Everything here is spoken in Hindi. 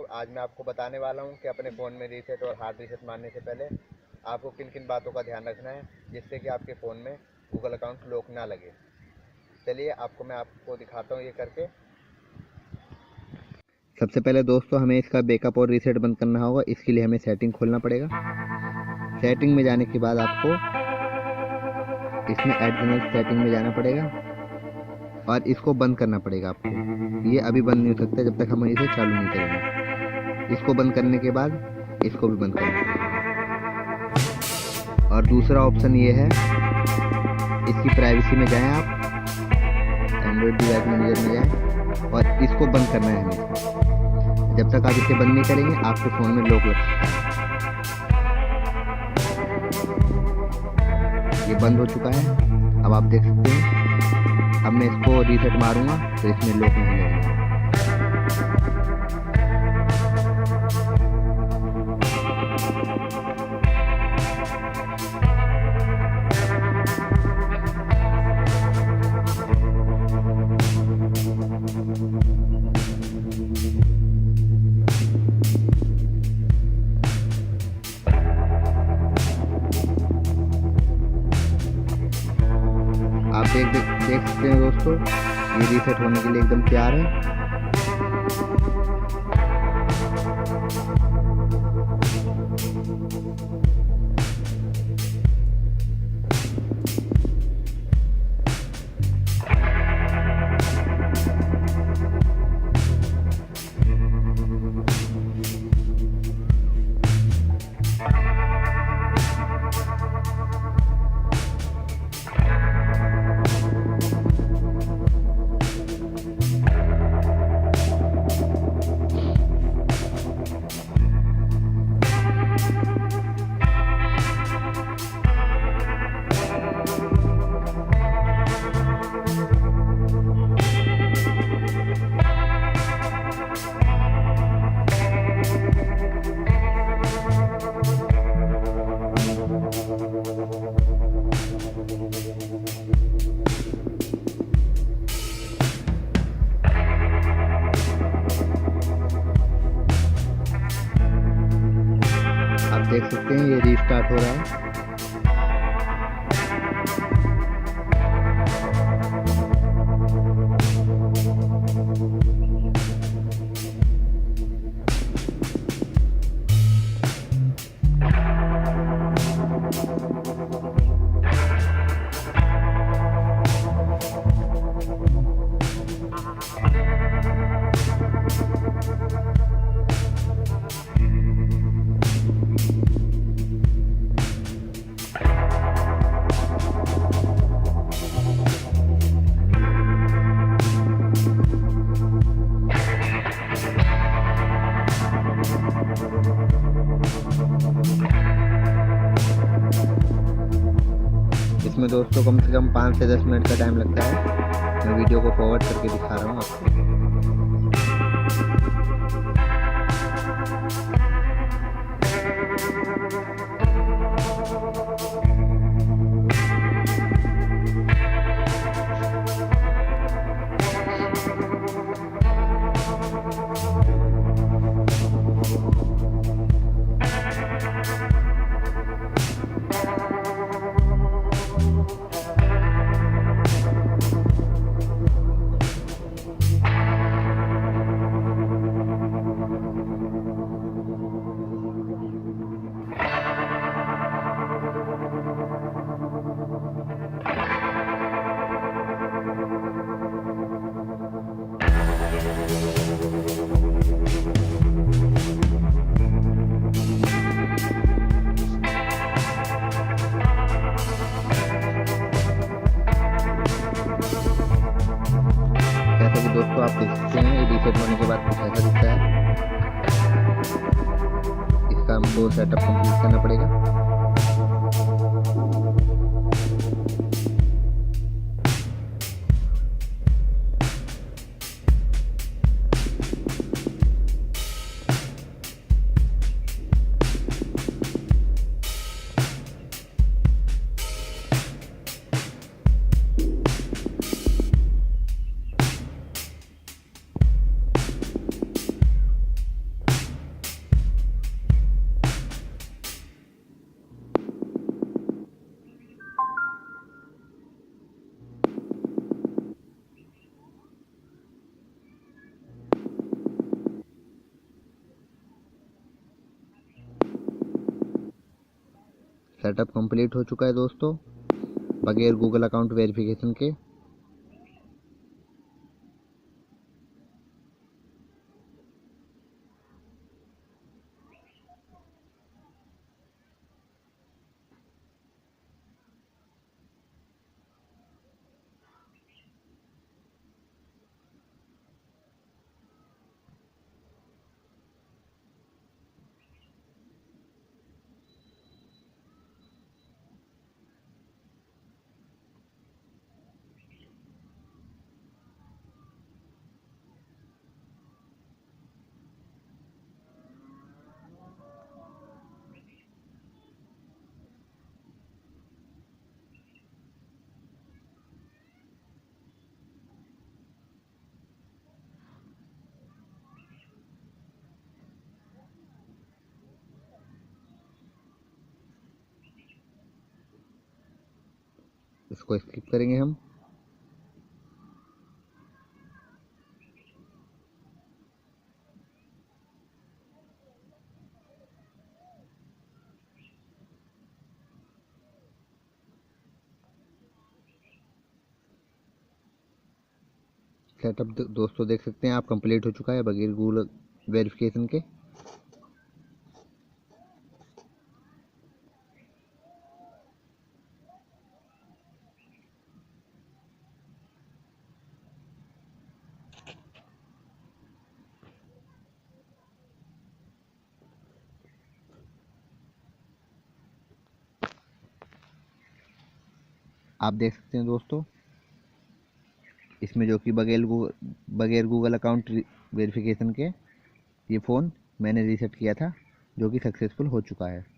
आज मैं आपको बताने वाला हूं कि अपने फ़ोन में रीसेट और हार्ड रीसेट मारने से पहले आपको किन किन बातों का ध्यान रखना है जिससे कि आपके फ़ोन में गूगल अकाउंट लॉक ना लगे। चलिए मैं आपको दिखाता हूं ये करके। सबसे पहले दोस्तों हमें इसका बैकअप और रीसेट बंद करना होगा। इसके लिए हमें सेटिंग खोलना पड़ेगा। सेटिंग में जाने के बाद आपको इसमें एडिशनल सेटिंग में जाना पड़ेगा और इसको बंद करना पड़ेगा आपको। ये अभी बंद नहीं हो सकता जब तक हम इसे चालू नहीं करेंगे। इसको बंद करने के बाद इसको भी बंद करना पड़ेगा। और दूसरा ऑप्शन ये है, इसकी प्राइवेसी में जाएं आप, एंड्रॉइड डिवाइस मैनेजर में जाएं और इसको बंद करना है हमें। जब तक आप इसे बंद नहीं करेंगे आपके फ़ोन में लॉक लग सकता है। ये बंद हो चुका है, अब आप देख सकते हैं। अब मैं इसको रीसेट मारूंगा तो इसमें लॉक नहीं लगेगा। आप देख सकते हैं दोस्तों, ये रीसेट होने के लिए एकदम तैयार है। आप देख सकते हैं ये रीस्टार्ट हो रहा है। इसमें दोस्तों कम से कम 5 से 10 मिनट का टाइम लगता है। मैं वीडियो को फॉरवर्ड करके दिखा रहा हूँ आपको। जैसा कि दोस्तों आप देख सकते हैं, रीसेट होने के बाद कुछ ऐसा दिखता है। इसका हमको सेटअप कंप्लीट करना पड़ेगा। सेटअप कंप्लीट हो चुका है दोस्तों बगैर गूगल अकाउंट वेरिफिकेशन के। इसको स्किप करेंगे हम। सेटअप दोस्तों देख सकते हैं आप कंप्लीट हो चुका है बगैर गूगल वेरिफिकेशन के। आप देख सकते हैं दोस्तों इसमें जो कि बगैर गूगल अकाउंट वेरिफिकेशन के ये फ़ोन मैंने रीसेट किया था जो कि सक्सेसफुल हो चुका है।